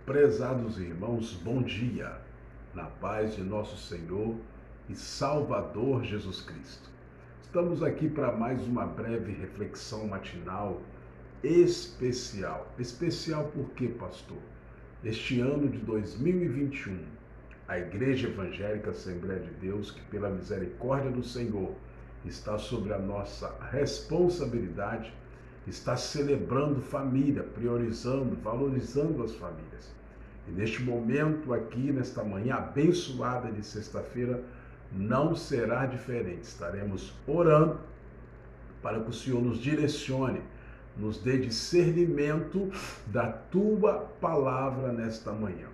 Prezados irmãos, bom dia, na paz de nosso Senhor e Salvador Jesus Cristo. Estamos aqui para mais uma breve reflexão matinal especial. Especial por quê, pastor? Este ano de 2021, a Igreja Evangélica Assembleia de Deus, que pela misericórdia do Senhor está sobre a nossa responsabilidade, está celebrando família, priorizando, valorizando as famílias. E neste momento aqui, nesta manhã abençoada de sexta-feira, não será diferente. Estaremos orando para que o Senhor nos direcione, nos dê discernimento da Tua palavra nesta manhã.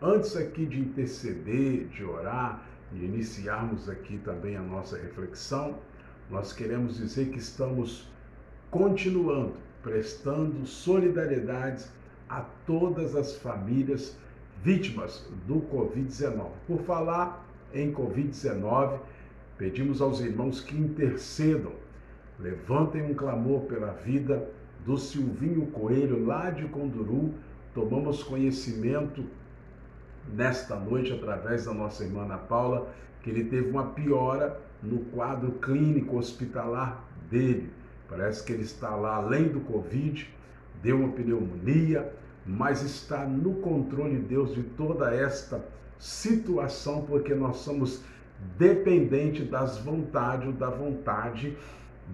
Antes aqui de interceder, de orar, de iniciarmos aqui também a nossa reflexão, nós queremos dizer que estamos continuando, prestando solidariedade a todas as famílias vítimas do Covid-19. Por falar em Covid-19, pedimos aos irmãos que intercedam, levantem um clamor pela vida do Silvinho Coelho, lá de Conduru. Tomamos conhecimento nesta noite, através da nossa irmã Ana Paula, que ele teve uma piora no quadro clínico hospitalar dele. Parece que ele está lá além do Covid, deu uma pneumonia, mas está no controle de Deus de toda esta situação, porque nós somos dependentes das vontades ou da vontade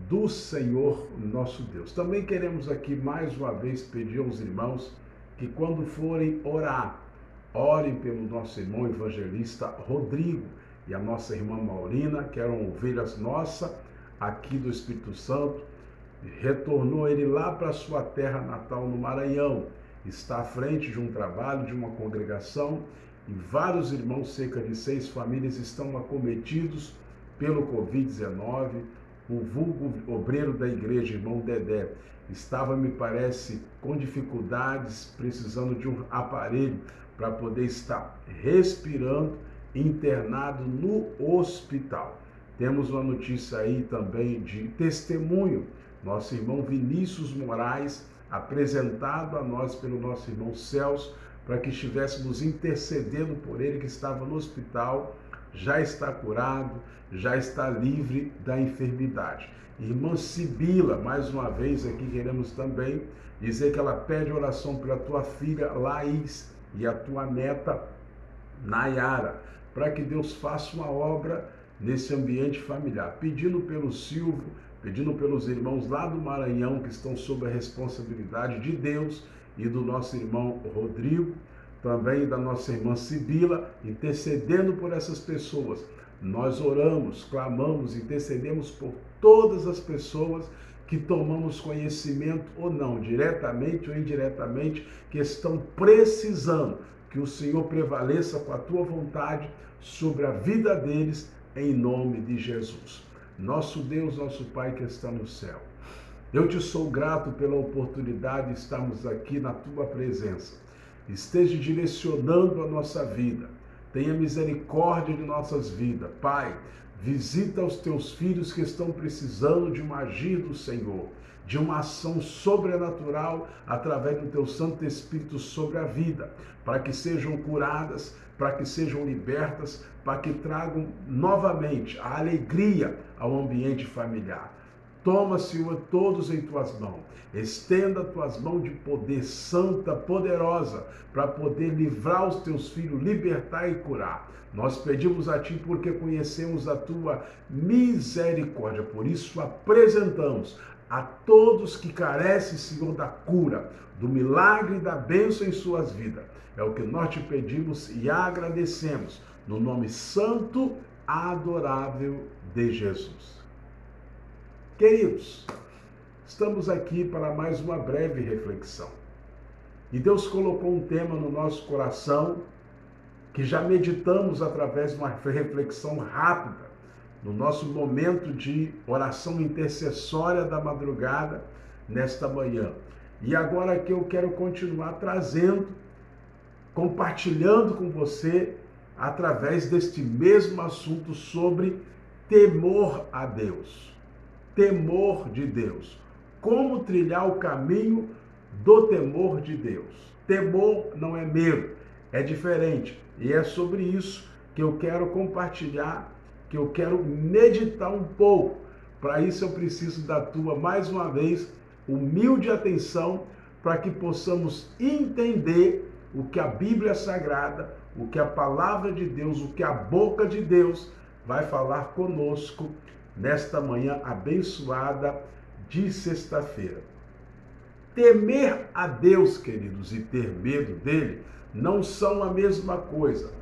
do Senhor nosso Deus. Também queremos aqui mais uma vez pedir aos irmãos que quando forem orar, orem pelo nosso irmão evangelista Rodrigo e a nossa irmã Maurina, que eram ovelhas nossas aqui do Espírito Santo. Retornou ele lá para sua terra natal no Maranhão, está à frente de um trabalho, de uma congregação, e vários irmãos, cerca de 6 famílias, estão acometidos pelo Covid-19. O vulgo obreiro da igreja, irmão Dedé, estava, me parece, com dificuldades, precisando de um aparelho para poder estar respirando, internado no hospital. Temos uma notícia aí também de testemunho. Nosso irmão Vinícius Moraes, apresentado a nós pelo nosso irmão Celso, para que estivéssemos intercedendo por ele, que estava no hospital, já está curado, já está livre da enfermidade. Irmã Sibila, mais uma vez aqui queremos também dizer que ela pede oração pela tua filha Laís e a tua neta Nayara, para que Deus faça uma obra nesse ambiente familiar, pedindo pelo Silvio, pedindo pelos irmãos lá do Maranhão que estão sob a responsabilidade de Deus e do nosso irmão Rodrigo, também da nossa irmã Sibila, intercedendo por essas pessoas. Nós oramos, clamamos, intercedemos por todas as pessoas que tomamos conhecimento ou não, diretamente ou indiretamente, que estão precisando que o Senhor prevaleça com a tua vontade sobre a vida deles, em nome de Jesus. Nosso Deus, nosso Pai que está no céu, eu te sou grato pela oportunidade de estarmos aqui na tua presença. Esteja direcionando a nossa vida, tenha misericórdia de nossas vidas. Pai, visita os teus filhos que estão precisando de um agir do Senhor, de uma ação sobrenatural através do teu Santo Espírito sobre a vida, para que sejam curadas, para que sejam libertas, para que tragam novamente a alegria ao ambiente familiar. Toma, Senhor, todos em tuas mãos. Estenda tuas mãos de poder santa, poderosa, para poder livrar os teus filhos, libertar e curar. Nós pedimos a ti porque conhecemos a tua misericórdia. Por isso apresentamos a todos que carecem, Senhor, da cura, do milagre e da bênção em suas vidas. É o que nós te pedimos e agradecemos, no nome santo, adorável de Jesus. Queridos, estamos aqui para mais uma breve reflexão. E Deus colocou um tema no nosso coração, que já meditamos através de uma reflexão rápida, no nosso momento de oração intercessória da madrugada, nesta manhã. E agora que eu quero continuar trazendo, compartilhando com você, através deste mesmo assunto sobre temor a Deus. Temor de Deus. Como trilhar o caminho do temor de Deus. Temor não é medo, é diferente. E é sobre isso que eu quero compartilhar, que eu quero meditar um pouco. Para isso eu preciso da tua, mais uma vez, humilde atenção, para que possamos entender o que a Bíblia Sagrada, o que a palavra de Deus, o que a boca de Deus vai falar conosco nesta manhã abençoada de sexta-feira. Temer a Deus, queridos, e ter medo dele não são a mesma coisa.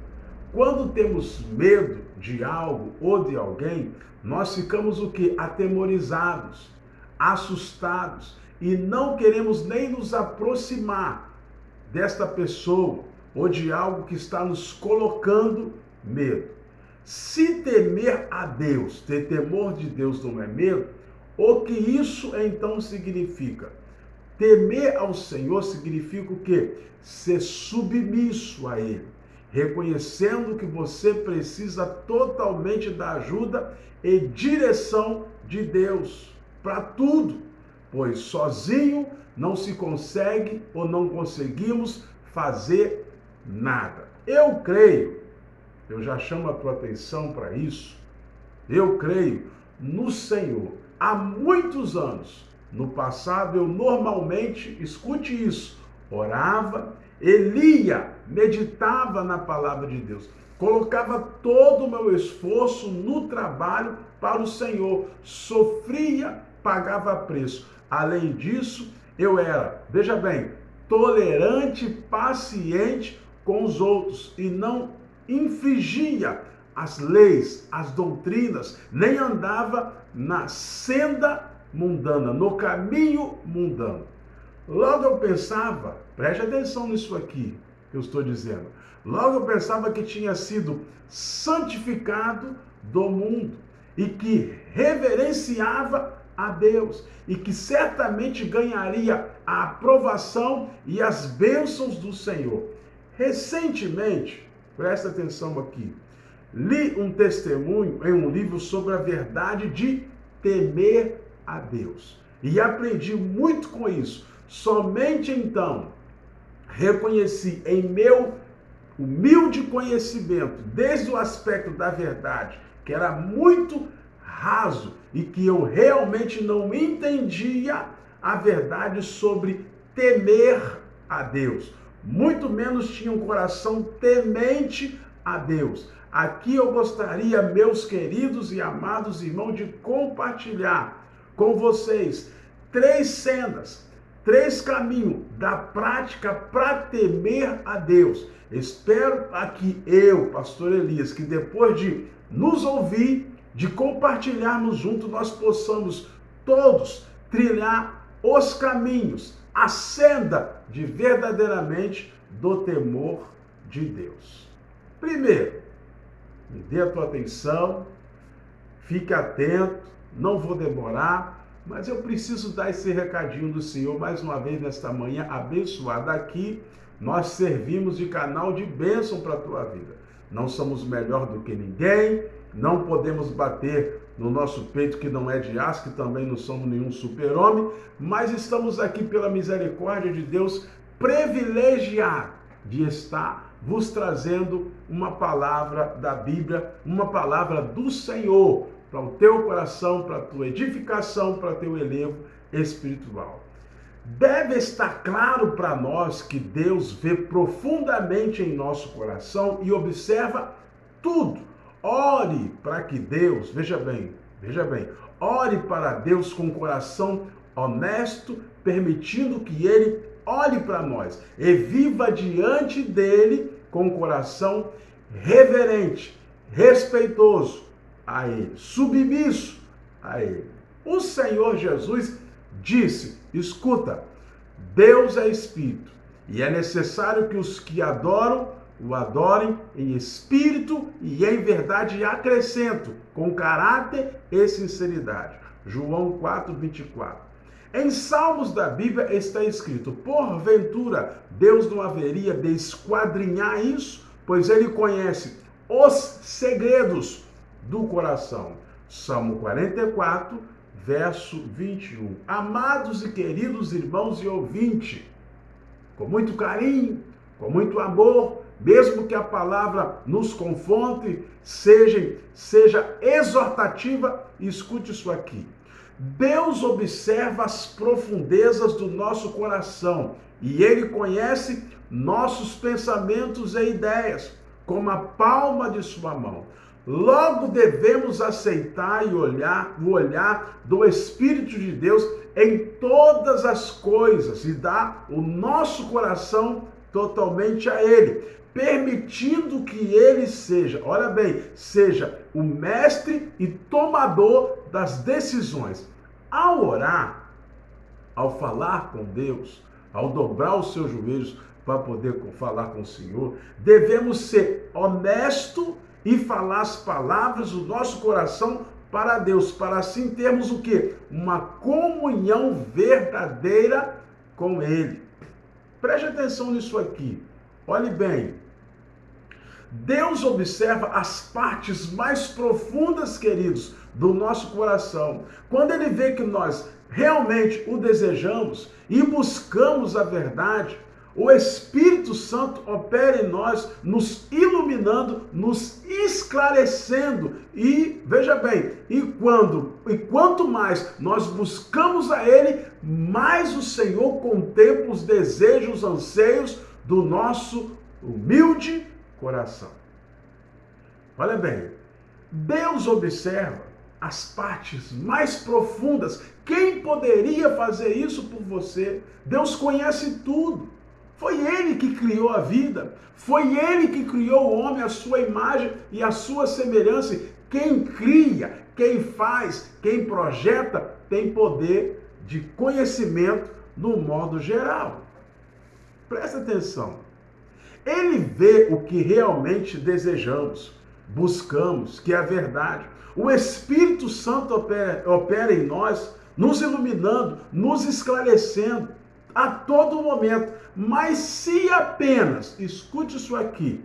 Quando temos medo de algo ou de alguém, nós ficamos o quê? Atemorizados, assustados e não queremos nem nos aproximar desta pessoa ou de algo que está nos colocando medo. Se temer a Deus, ter temor de Deus não é medo, o que isso então significa? Temer ao Senhor significa o quê? Ser submisso a Ele, reconhecendo que você precisa totalmente da ajuda e direção de Deus para tudo, pois sozinho não se consegue ou não conseguimos fazer nada. Eu creio, eu já chamo a tua atenção para isso, eu creio no Senhor há muitos anos. No passado eu normalmente, escute isso, orava, lia, meditava na palavra de Deus, colocava todo o meu esforço no trabalho para o Senhor, sofria, pagava preço. Além disso, eu era, veja bem, tolerante, paciente com os outros e não infringia as leis, as doutrinas, nem andava na senda mundana, no caminho mundano. Logo eu pensava, preste atenção nisso aqui que eu estou dizendo, logo eu pensava que tinha sido santificado do mundo e que reverenciava a Deus e que certamente ganharia a aprovação e as bênçãos do Senhor. Recentemente, presta atenção aqui, li um testemunho em um livro sobre a verdade de temer a Deus. E aprendi muito com isso. Somente então reconheci em meu humilde conhecimento, desde o aspecto da verdade, que era muito raso e que eu realmente não entendia a verdade sobre temer a Deus. Muito menos tinha um coração temente a Deus. Aqui eu gostaria, meus queridos e amados irmãos, de compartilhar com vocês 3 sendas, 3 caminhos da prática para temer a Deus. Espero aqui eu, pastor Elias, que depois de nos ouvir, de compartilharmos juntos, nós possamos todos trilhar os caminhos, a senda de verdadeiramente do temor de Deus. Primeiro, me dê a tua atenção, fique atento, não vou demorar, mas eu preciso dar esse recadinho do Senhor mais uma vez nesta manhã abençoada aqui. Nós servimos de canal de bênção para a tua vida. Não somos melhor do que ninguém, não podemos bater no nosso peito que não é de aço, que também não somos nenhum super-homem, mas estamos aqui pela misericórdia de Deus, privilegiados de estar vos trazendo uma palavra da Bíblia, uma palavra do Senhor, para o teu coração, para a tua edificação, para o teu elevo espiritual. Deve estar claro para nós que Deus vê profundamente em nosso coração e observa tudo. Ore para que Deus, veja bem, ore para Deus com coração honesto, permitindo que Ele olhe para nós e viva diante dele com coração reverente, respeitoso a Ele, submisso a Ele. O Senhor Jesus disse, escuta, Deus é Espírito e é necessário que os que adoram, o adorem em espírito e em verdade, e acrescento, com caráter e sinceridade. João 4:24. Em Salmos da Bíblia está escrito, porventura Deus não haveria de esquadrinhar isso, pois Ele conhece os segredos do coração. Salmo 44, verso 21. Amados e queridos irmãos e ouvintes, com muito carinho, com muito amor, mesmo que a palavra nos confronte, seja exortativa. Escute isso aqui. Deus observa as profundezas do nosso coração e Ele conhece nossos pensamentos e ideias, como a palma de sua mão. Logo devemos aceitar o olhar do Espírito de Deus em todas as coisas e dar o nosso coração totalmente a Ele, permitindo que Ele seja, olha bem, seja o mestre e tomador das decisões. Ao orar, ao falar com Deus, ao dobrar os seus joelhos para poder falar com o Senhor, devemos ser honestos e falar as palavras do nosso coração para Deus, para assim termos o quê? Uma comunhão verdadeira com Ele. Preste atenção nisso aqui. Olhe bem. Deus observa as partes mais profundas, queridos, do nosso coração. Quando Ele vê que nós realmente o desejamos e buscamos a verdade, o Espírito Santo opera em nós, nos iluminando, nos esclarecendo. E, veja bem, e quanto mais nós buscamos a Ele, mais o Senhor contempla os desejos, os anseios do nosso humilde coração. Olha bem, Deus observa as partes mais profundas. Quem poderia fazer isso por você? Deus conhece tudo. Foi Ele que criou a vida. Foi Ele que criou o homem à sua imagem e à sua semelhança. Quem cria, quem faz, quem projeta, tem poder de conhecimento no modo geral. Presta atenção. Ele vê o que realmente desejamos, buscamos, que é a verdade. O Espírito Santo opera em nós, nos iluminando, nos esclarecendo a todo momento. Mas se apenas, escute isso aqui,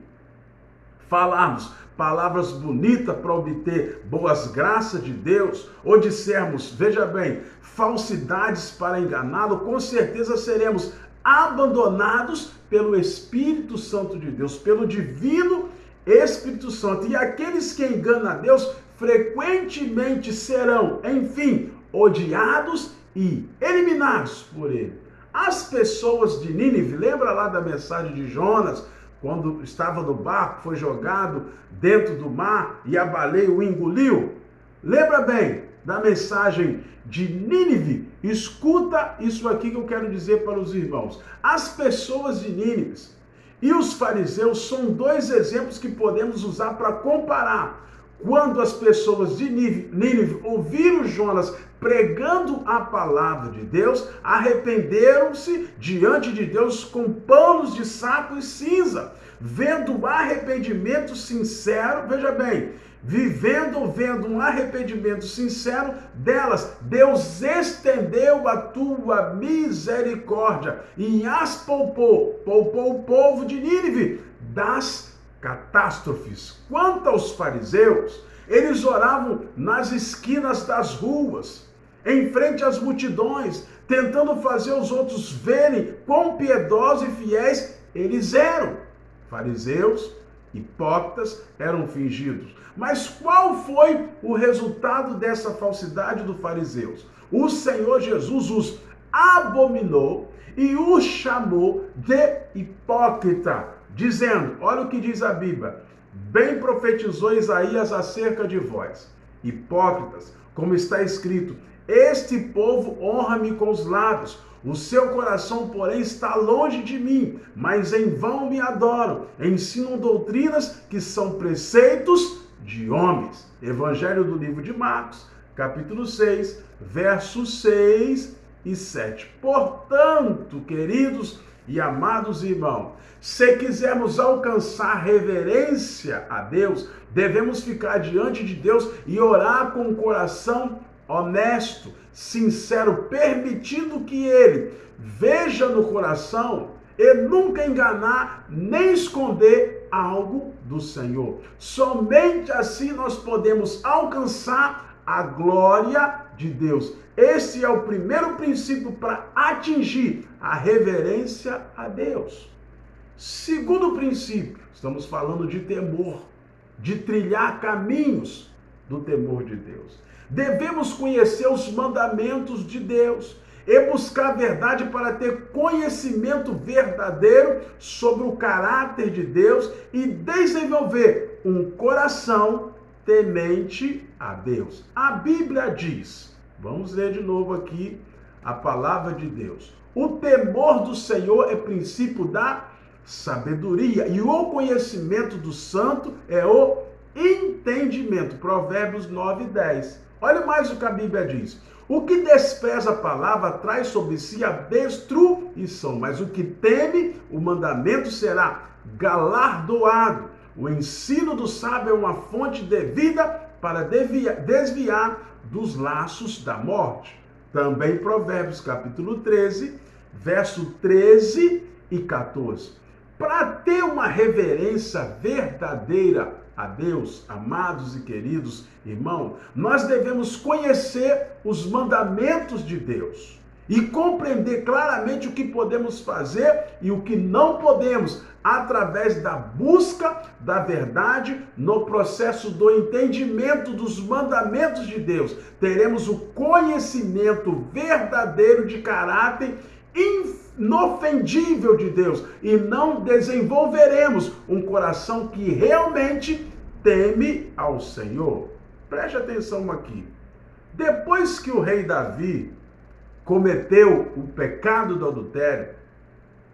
falarmos palavras bonitas para obter boas graças de Deus, ou dissermos, veja bem, falsidades para enganá-lo, com certeza seremos abandonados pelo Espírito Santo de Deus, pelo divino Espírito Santo. E aqueles que enganam a Deus frequentemente serão, enfim, odiados e eliminados por Ele. As pessoas de Nínive, lembra lá da mensagem de Jonas, quando estava no barco, foi jogado dentro do mar e a baleia o engoliu? Lembra bem da mensagem de Nínive? Escuta isso aqui que eu quero dizer para os irmãos. As pessoas de Nínive e os fariseus são dois exemplos que podemos usar para comparar. Quando as pessoas de Nínive ouviram Jonas pregando a palavra de Deus, arrependeram-se diante de Deus com panos de saco e cinza, vendo o arrependimento sincero, veja bem, vendo um arrependimento sincero delas, Deus estendeu a tua misericórdia e as poupou o povo de Nínive das catástrofes. Quanto aos fariseus, eles oravam nas esquinas das ruas, em frente às multidões, tentando fazer os outros verem quão piedosos e fiéis eles eram. Fariseus, hipócritas, eram fingidos. Mas qual foi o resultado dessa falsidade dos fariseus? O Senhor Jesus os abominou e os chamou de hipócrita, dizendo, olha o que diz a Bíblia, bem profetizou Isaías acerca de vós, hipócritas, como está escrito, este povo honra-me com os lábios, o seu coração, porém, está longe de mim, mas em vão me adoram, ensinam doutrinas que são preceitos de homens. Evangelho do livro de Marcos, capítulo 6, versos 6 e 7. Portanto, queridos e amados irmãos, se quisermos alcançar reverência a Deus, devemos ficar diante de Deus e orar com o coração honesto, sincero, permitindo que Ele veja no coração e nunca enganar nem esconder algo do Senhor. Somente assim nós podemos alcançar a glória de Deus. Esse é o primeiro princípio para atingir a reverência a Deus. Segundo princípio, estamos falando de temor, de trilhar caminhos do temor de Deus. Devemos conhecer os mandamentos de Deus e buscar a verdade para ter conhecimento verdadeiro sobre o caráter de Deus e desenvolver um coração temente a Deus. A Bíblia diz, vamos ler de novo aqui a palavra de Deus: o temor do Senhor é princípio da sabedoria e o conhecimento do santo é o entendimento. Provérbios 9:10. Olha mais o que a Bíblia diz: o que despreza a palavra traz sobre si a destruição, mas o que teme o mandamento será galardoado. O ensino do sábio é uma fonte de vida para desviar dos laços da morte. Também Provérbios capítulo 13, verso 13 e 14. Para ter uma reverência verdadeira a Deus, amados e queridos irmãos, nós devemos conhecer os mandamentos de Deus e compreender claramente o que podemos fazer e o que não podemos, através da busca da verdade no processo do entendimento dos mandamentos de Deus. Teremos o conhecimento verdadeiro de caráter inofendível de Deus e não desenvolveremos um coração que realmente teme ao Senhor. Preste atenção aqui. Depois que o rei Davi cometeu o pecado do adultério,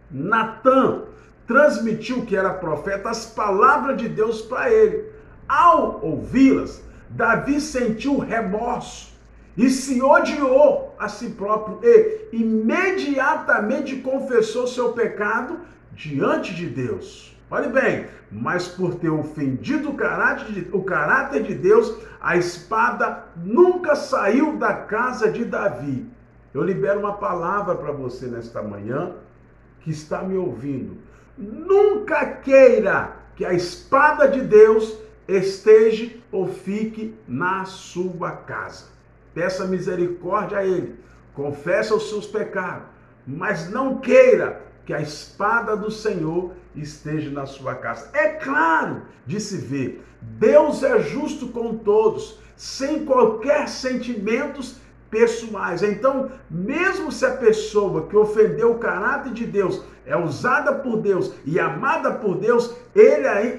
Natã transmitiu, que era profeta, as palavras de Deus para ele. Ao ouvi-las, Davi sentiu remorso e se odiou a si próprio e imediatamente confessou seu pecado diante de Deus. Olhe bem, mas por ter ofendido o caráter de Deus, a espada nunca saiu da casa de Davi. Eu libero uma palavra para você nesta manhã, que está me ouvindo. Nunca queira que a espada de Deus esteja ou fique na sua casa. Peça misericórdia a Ele, confessa os seus pecados, mas não queira que a espada do Senhor esteja na sua casa. É claro de se ver, Deus é justo com todos, sem qualquer sentimentos pessoais. Então, mesmo se a pessoa que ofendeu o caráter de Deus é usada por Deus e amada por Deus,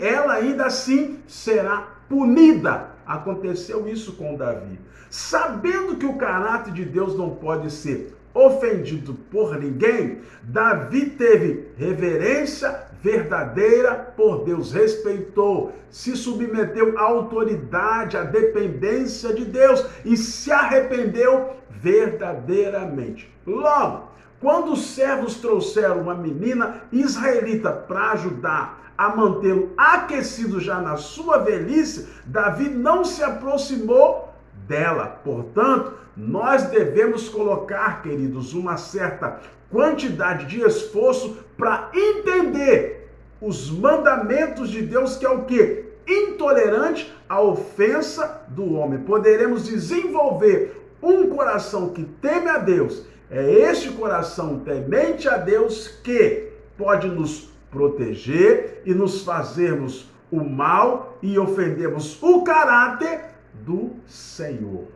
ela ainda assim será punida. Aconteceu isso com Davi. Sabendo que o caráter de Deus não pode ser ofendido por ninguém, Davi teve reverência verdadeira por Deus, respeitou, se submeteu à autoridade, à dependência de Deus e se arrependeu verdadeiramente. Logo, quando os servos trouxeram uma menina israelita para ajudar a mantê-lo aquecido já na sua velhice, Davi não se aproximou dela. Portanto, nós devemos colocar, queridos, uma certa quantidade de esforço para entender os mandamentos de Deus, que é o quê? Intolerante à ofensa do homem. Poderemos desenvolver um coração que teme a Deus. É este coração temente a Deus que pode nos proteger e nos fazermos o mal e ofendermos o caráter do Senhor.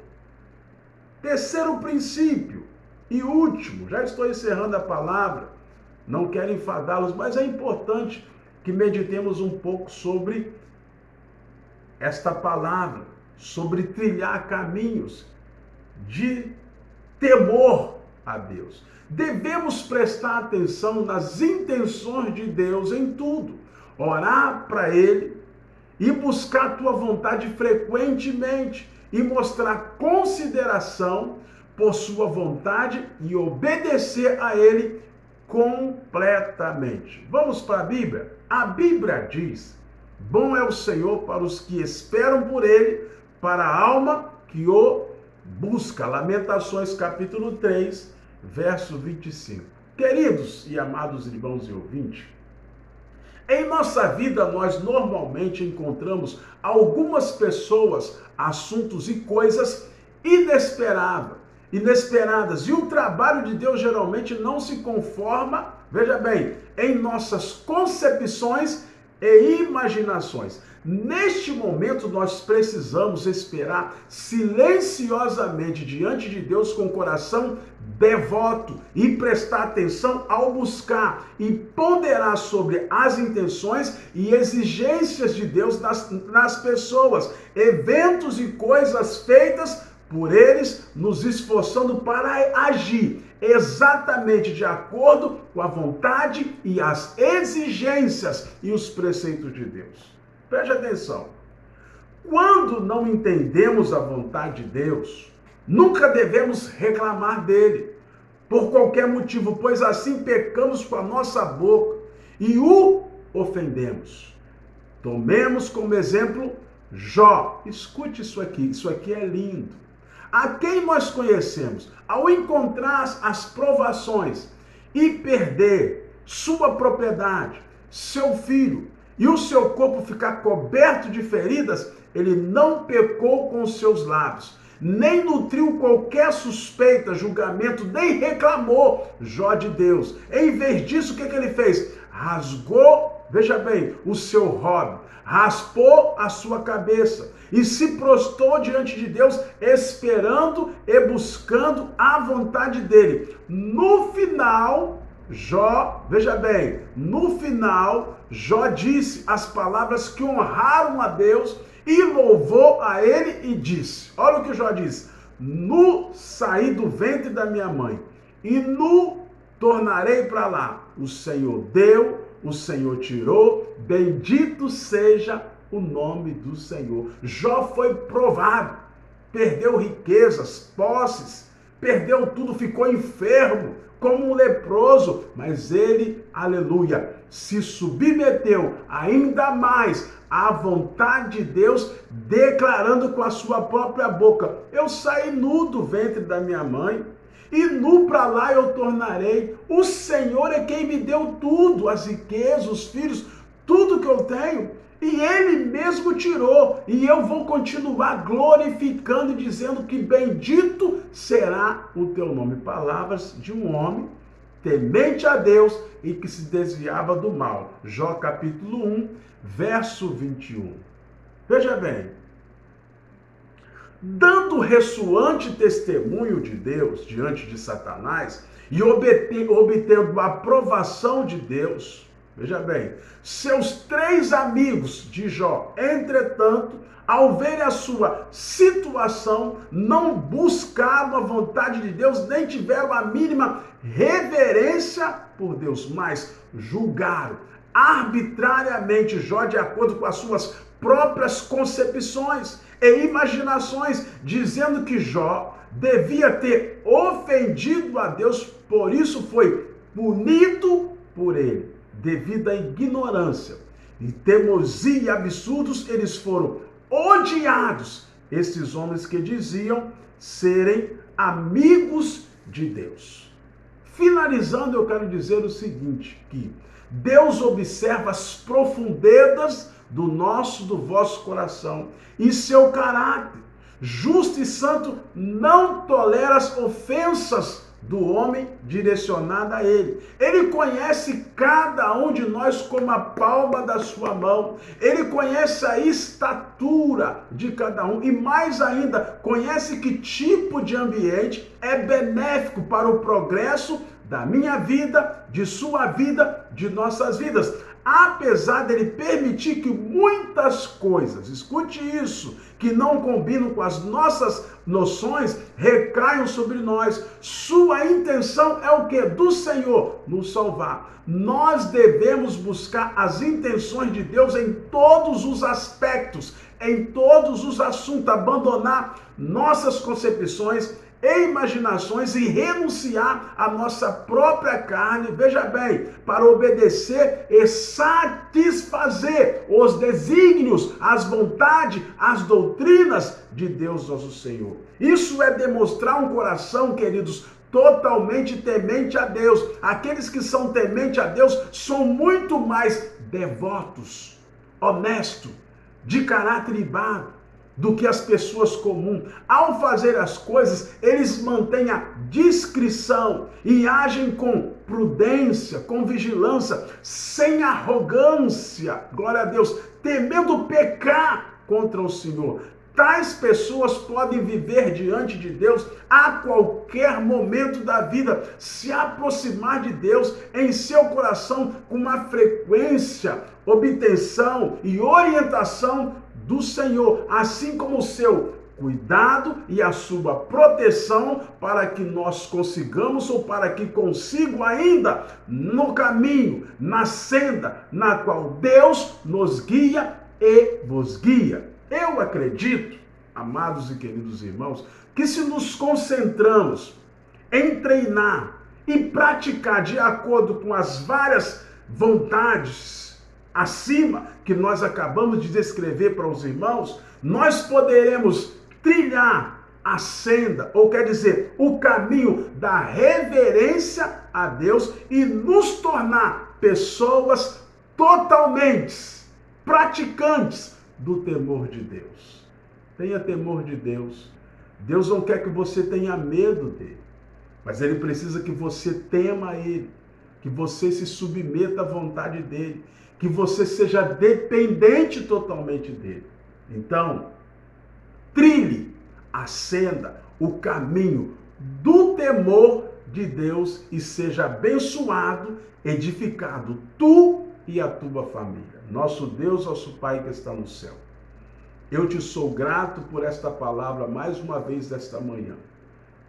Terceiro princípio e último, já estou encerrando a palavra, não quero enfadá-los, mas é importante que meditemos um pouco sobre esta palavra, sobre trilhar caminhos de temor a Deus. Devemos prestar atenção nas intenções de Deus em tudo, orar para Ele e buscar a tua vontade frequentemente e mostrar consideração por sua vontade e obedecer a Ele completamente. Vamos para a Bíblia? A Bíblia diz: bom é o Senhor para os que esperam por Ele, para a alma que o busca. Lamentações capítulo 3, verso 25. Queridos e amados irmãos e ouvintes, em nossa vida nós normalmente encontramos algumas pessoas, assuntos e coisas inesperadas. E o trabalho de Deus geralmente não se conforma, veja bem, em nossas concepções e imaginações. Neste momento, nós precisamos esperar silenciosamente diante de Deus com o coração devoto e prestar atenção ao buscar e ponderar sobre as intenções e exigências de Deus nas pessoas, eventos e coisas feitas por eles, nos esforçando para agir exatamente de acordo com a vontade e as exigências e os preceitos de Deus. Preste atenção. Quando não entendemos a vontade de Deus, nunca devemos reclamar dele, por qualquer motivo, pois assim pecamos com a nossa boca e o ofendemos. Tomemos como exemplo Jó. Escute isso aqui é lindo. A quem nós conhecemos, ao encontrar as provações e perder sua propriedade, seu filho, e o seu corpo ficar coberto de feridas, ele não pecou com os seus lábios, nem nutriu qualquer suspeita, julgamento, nem reclamou Jó de Deus. Em vez disso, o que ele fez? Rasgou, veja bem, o seu robe, raspou a sua cabeça e se prostrou diante de Deus, esperando e buscando a vontade dele. No final, Jó, veja bem, no final, Jó disse as palavras que honraram a Deus e louvou a ele e disse, olha o que Jó disse: nu saí do ventre da minha mãe e nu tornarei para lá. O Senhor deu, o Senhor tirou, bendito seja o nome do Senhor. Jó foi provado, perdeu riquezas, posses, perdeu tudo, ficou enfermo, como um leproso, mas ele, aleluia, se submeteu ainda mais à vontade de Deus, declarando com a sua própria boca: eu saí nu do ventre da minha mãe, e nu para lá eu tornarei. O Senhor é quem me deu tudo, as riquezas, os filhos, tudo que eu tenho, e Ele mesmo tirou, e eu vou continuar glorificando e dizendo que bendito será o teu nome. Palavras de um homem temente a Deus e que se desviava do mal. Jó capítulo 1, verso 21. Veja bem, dando ressoante testemunho de Deus diante de Satanás e obtendo a aprovação de Deus, veja bem, seus 3 amigos de Jó, entretanto, ao verem a sua situação, não buscaram a vontade de Deus, nem tiveram a mínima reverência por Deus, mas julgaram arbitrariamente Jó de acordo com as suas próprias concepções e imaginações, dizendo que Jó devia ter ofendido a Deus, por isso foi punido por ele. Devido à ignorância e teimosia e absurdos, eles foram odiados, esses homens que diziam serem amigos de Deus. Finalizando, eu quero dizer o seguinte, que Deus observa as profundezas do vosso coração e seu caráter. Justo e santo, não tolera as ofensas do homem direcionada a ele. Ele conhece cada um de nós como a palma da sua mão. Ele conhece a estatura de cada um e mais ainda, conhece que tipo de ambiente é benéfico para o progresso da minha vida, de sua vida, de nossas vidas. Apesar dele permitir que muitas coisas, escute isso, que não combinam com as nossas noções, recaiam sobre nós. Sua intenção é o que? Do Senhor, nos salvar. Nós devemos buscar as intenções de Deus em todos os aspectos, em todos os assuntos, abandonar nossas concepções e imaginações e renunciar à nossa própria carne, veja bem, para obedecer e satisfazer os desígnios, as vontades, as doutrinas de Deus nosso Senhor. Isso é demonstrar um coração, queridos, totalmente temente a Deus. Aqueles que são tementes a Deus são muito mais devotos, honestos, de caráter ilibado, do que as pessoas comuns. Ao fazer as coisas, eles mantêm a discrição e agem com prudência, com vigilância, sem arrogância, glória a Deus, temendo pecar contra o Senhor. Tais pessoas podem viver diante de Deus a qualquer momento da vida, se aproximar de Deus em seu coração com uma frequência, obtenção e orientação do Senhor, assim como o seu cuidado e a sua proteção para que nós consigamos ou para que consigam ainda no caminho, na senda na qual Deus nos guia e vos guia. Eu acredito, amados e queridos irmãos, que se nos concentramos em treinar e praticar de acordo com as várias vontades acima que nós acabamos de descrever para os irmãos, nós poderemos trilhar a senda, ou quer dizer, o caminho da reverência a Deus e nos tornar pessoas totalmente praticantes do temor de Deus. Tenha temor de Deus. Deus não quer que você tenha medo dele, mas ele precisa que você tema ele, que você se submeta à vontade dele, que você seja dependente totalmente dele. Então, trilhe a senda, o caminho do temor de Deus e seja abençoado, edificado, tu e a tua família. Nosso Deus, nosso Pai que está no céu, eu te sou grato por esta palavra mais uma vez desta manhã.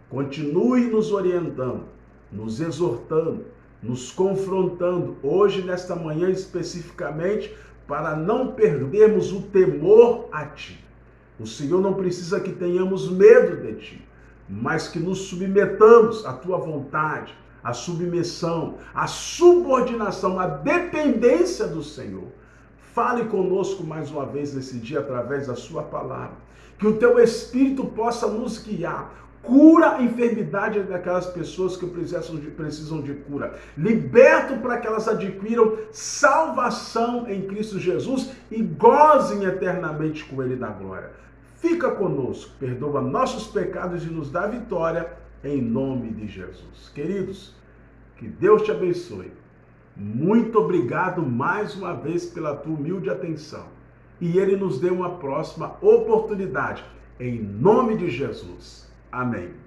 Continue nos orientando, nos exortando, nos confrontando, hoje nesta manhã especificamente, para não perdermos o temor a ti. O Senhor não precisa que tenhamos medo de ti, mas que nos submetamos à tua vontade, à submissão, à subordinação, à dependência do Senhor. Fale conosco mais uma vez nesse dia através da sua palavra. Que o teu Espírito possa nos guiar. Cura a enfermidade daquelas pessoas que precisam de cura. Liberto para que elas adquiram salvação em Cristo Jesus e gozem eternamente com Ele na glória. Fica conosco, perdoa nossos pecados e nos dá vitória em nome de Jesus. Queridos, que Deus te abençoe. Muito obrigado mais uma vez pela tua humilde atenção. E Ele nos dê uma próxima oportunidade. Em nome de Jesus. Amém.